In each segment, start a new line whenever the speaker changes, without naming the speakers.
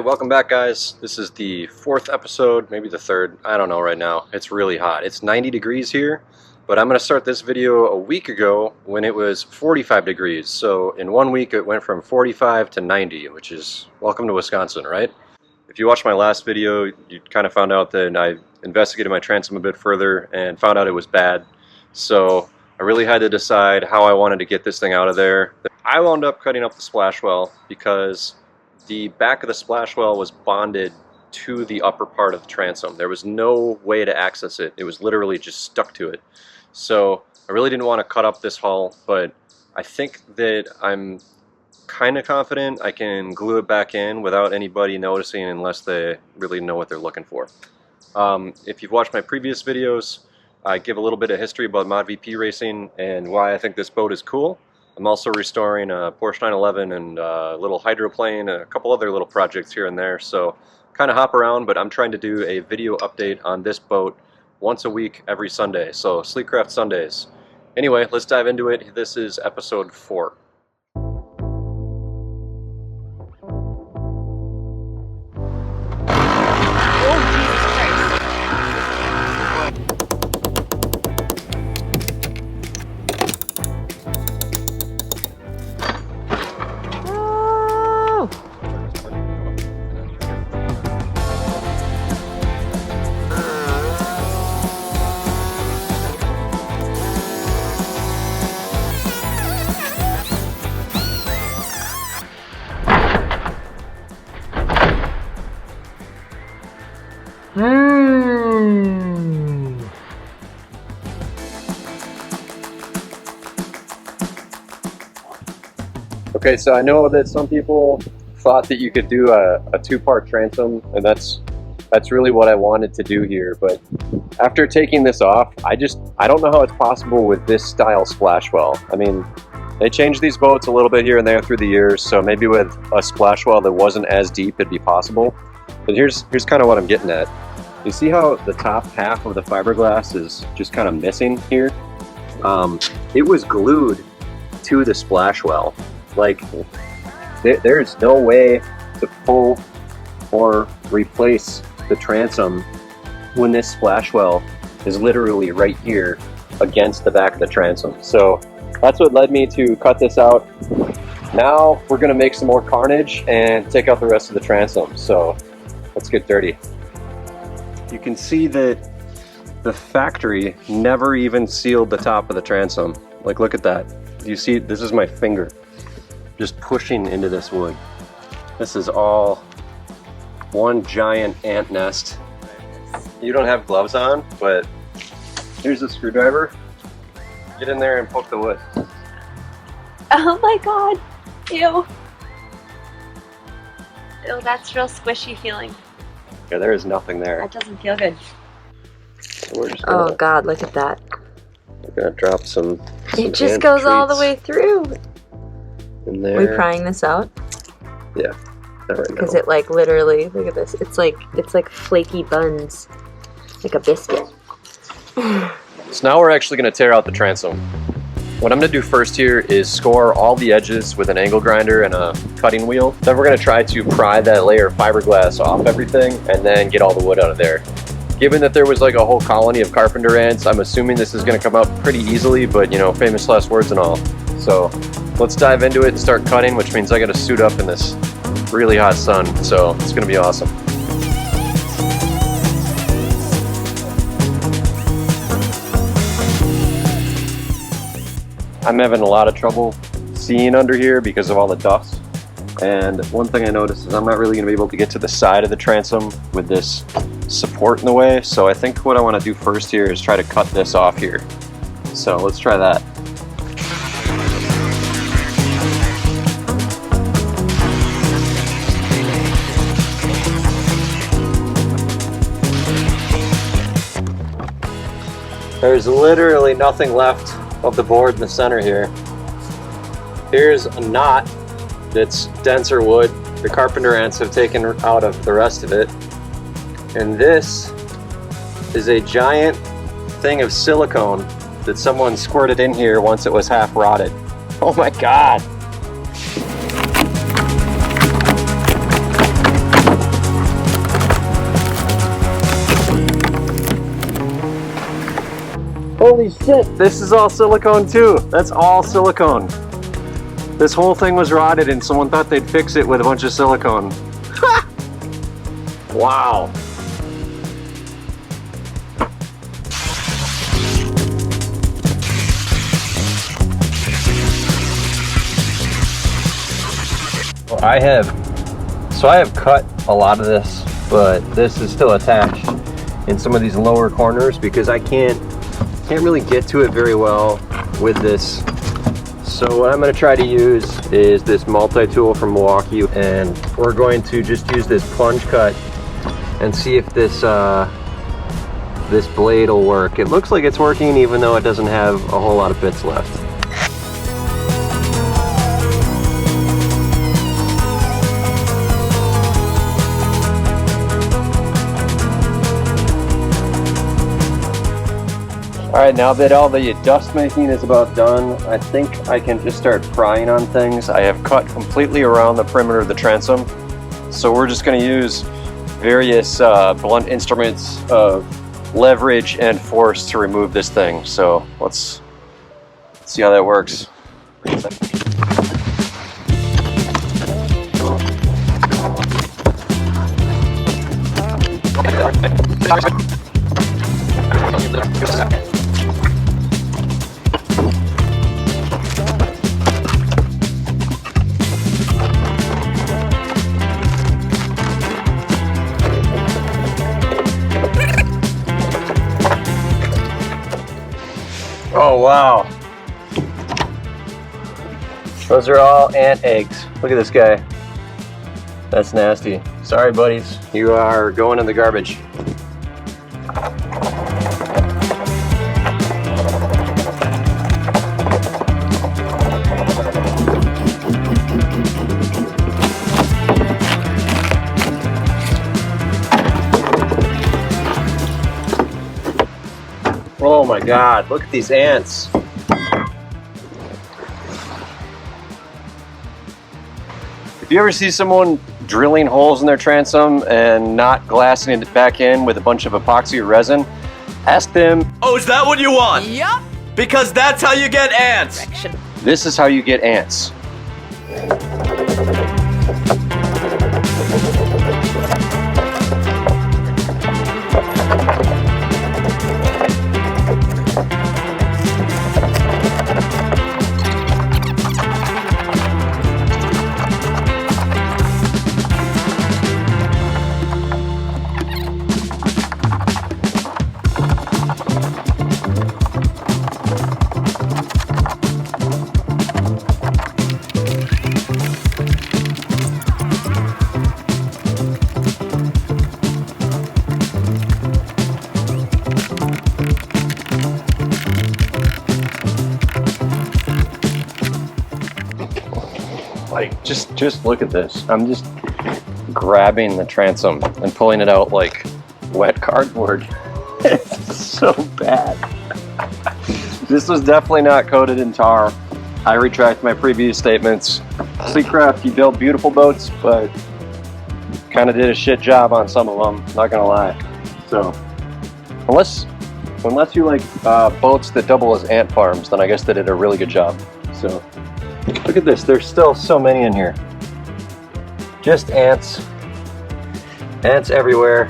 Alright, welcome back guys. This is the fourth episode, maybe the third, I don't know right now. It's really hot. It's 90 degrees here, but I'm going to start this video a week ago when it was 45 degrees. So in 1 week it went from 45 to 90, which is welcome to Wisconsin, right? If you watched my last video, you kind of found out that I investigated my transom a bit further and found out it was bad. So I really had to decide how I wanted to get this thing out of there. I wound up cutting up the splash well because the back of the splash well was bonded to the upper part of the transom. There was no way to access it. It was literally just stuck to it. So I really didn't want to cut up this hull, but I think that I'm kind of confident I can glue it back in without anybody noticing unless they really know what they're looking for. If you've watched my previous videos, I give a little bit of history about ModVP racing and why I think this boat is cool. I'm also restoring a Porsche 911 and a little hydroplane, a couple other little projects here and there, so kind of hop around, but I'm trying to do a video update on this boat once a week every Sunday, so Sleekcraft Sundays. Anyway, let's dive into it. This is episode 4. Okay, so I know that some people thought that you could do a two-part transom, and that's really what I wanted to do here, but after taking this off, I don't know how it's possible with this style splash well. I mean, they changed these boats a little bit here and there through the years, so maybe with a splash well that wasn't as deep it'd be possible. But here's kind of what I'm getting at. You see how the top half of the fiberglass is just kind of missing here? It was glued to the splash well. Like, there's no way to pull or replace the transom when this splash well is literally right here against the back of the transom. So that's what led me to cut this out. Now we're gonna make some more carnage and take out the rest of the transom. So let's get dirty. You can see that the factory never even sealed the top of the transom. Like, look at that. You see, this is my finger just pushing into this wood. This is all one giant ant nest. You don't have gloves on, but here's a screwdriver. Get in there and poke the wood.
Oh my god, ew. Ew, that's real squishy feeling.
Yeah, there is nothing there.
That doesn't feel good.
So we're just gonna,
oh god, look at that.
We're gonna drop some
It just goes all the way through.
In there.
Are we prying this out?
Yeah, not right now.
Because it like literally, look at this. It's like flaky buns, like a biscuit.
So now we're actually going to tear out the transom. What I'm going to do first here is score all the edges with an angle grinder and a cutting wheel. Then we're going to try to pry that layer of fiberglass off everything and then get all the wood out of there. Given that there was like a whole colony of carpenter ants, I'm assuming this is going to come out pretty easily, but you know, famous last words and all. So let's dive into it and start cutting, which means I got to suit up in this really hot sun, so it's going to be awesome. I'm having a lot of trouble seeing under here because of all the dust, and one thing I noticed is I'm not really going to be able to get to the side of the transom with this support in the way, so I think what I want to do first here is try to cut this off here. So let's try that. There's literally nothing left of the board in the center here. Here's a knot that's denser wood. The carpenter ants have taken out of the rest of it. And this is a giant thing of silicone that someone squirted in here once it was half rotted. Oh my god! Holy shit, this is all silicone too. That's all silicone. This whole thing was rotted and someone thought they'd fix it with a bunch of silicone. Wow. Well, I have cut a lot of this, but this is still attached in some of these lower corners because I can't really get to it very well with this. So what I'm going to try to use is this multi-tool from Milwaukee, and we're going to just use this plunge cut and see if this this blade will work. It looks like it's working even though it doesn't have a whole lot of bits left. Alright, now that all the dust making is about done, I think I can just start prying on things. I have cut completely around the perimeter of the transom, so we're just going to use various blunt instruments of leverage and force to remove this thing. So let's see how that works. Oh wow, those are all ant eggs. Look at this guy. That's nasty. Sorry buddies, you are going in the garbage. Oh my God, look at these ants. If you ever see someone drilling holes in their transom and not glassing it back in with a bunch of epoxy or resin, ask them,
oh, is that what you want?
Yup.
Because that's how you get ants.
this is how you get ants. Like, just look at this. I'm just grabbing the transom and pulling it out like wet cardboard. It's so bad. This was definitely not coated in tar. I retract my previous statements. Sleekcraft, you build beautiful boats, but kind of did a shit job on some of them, not gonna lie. So, unless you like boats that double as ant farms, then I guess they did a really good job. So, look at this, there's still so many in here. Just ants. Ants everywhere.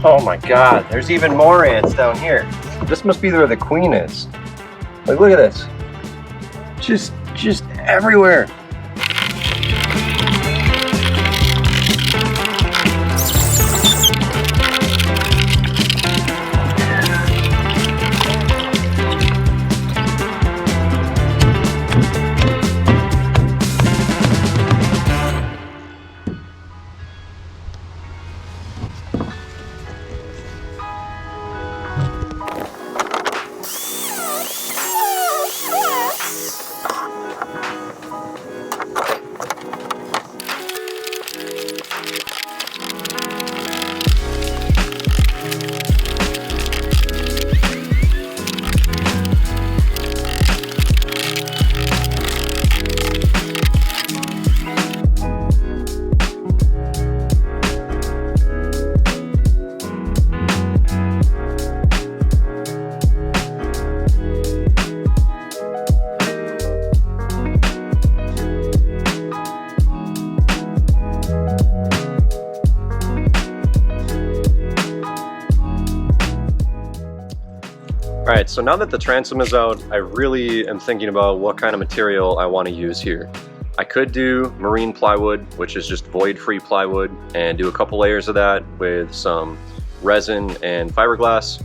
Oh my God, there's even more ants down here. This must be where the queen is. Like, look at this. Just everywhere. so now that the transom is out, I really am thinking about what kind of material I want to use here. I could do marine plywood, which is just void-free plywood, and do a couple layers of that with some resin and fiberglass.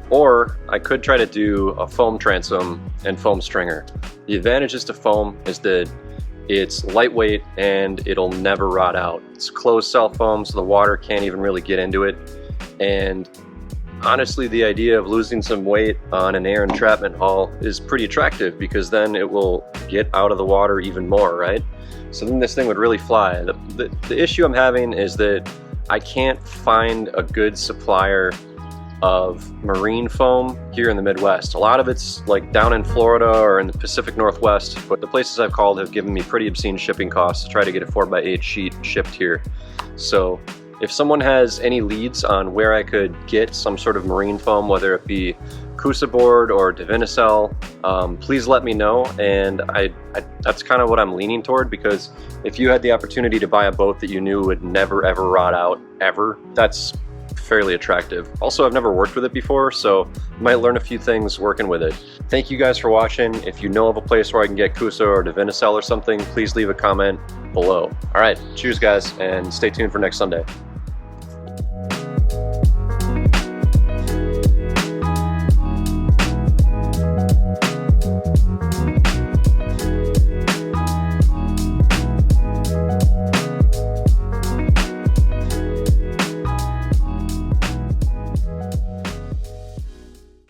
Or I could try to do a foam transom and foam stringer. The advantages to foam is that it's lightweight and it'll never rot out. It's closed cell foam, so the water can't even really get into it. And honestly, the idea of losing some weight on an air entrapment hull is pretty attractive, because then it will get out of the water even more, right? So then this thing would really fly. The issue I'm having is that I can't find a good supplier of marine foam here in the Midwest. A lot of it's like down in Florida or in the Pacific Northwest, but the places I've called have given me pretty obscene shipping costs to try to get a 4x8 sheet shipped here. So if someone has any leads on where I could get some sort of marine foam, whether it be Coosa board or Divinycell, please let me know. And that's kind of what I'm leaning toward, because if you had the opportunity to buy a boat that you knew would never ever rot out ever, that's fairly attractive. Also, I've never worked with it before, so you might learn a few things working with it. Thank you guys for watching. If you know of a place where I can get Coosa or Divinycell or something, please leave a comment below. All right, cheers guys, and stay tuned for next Sunday.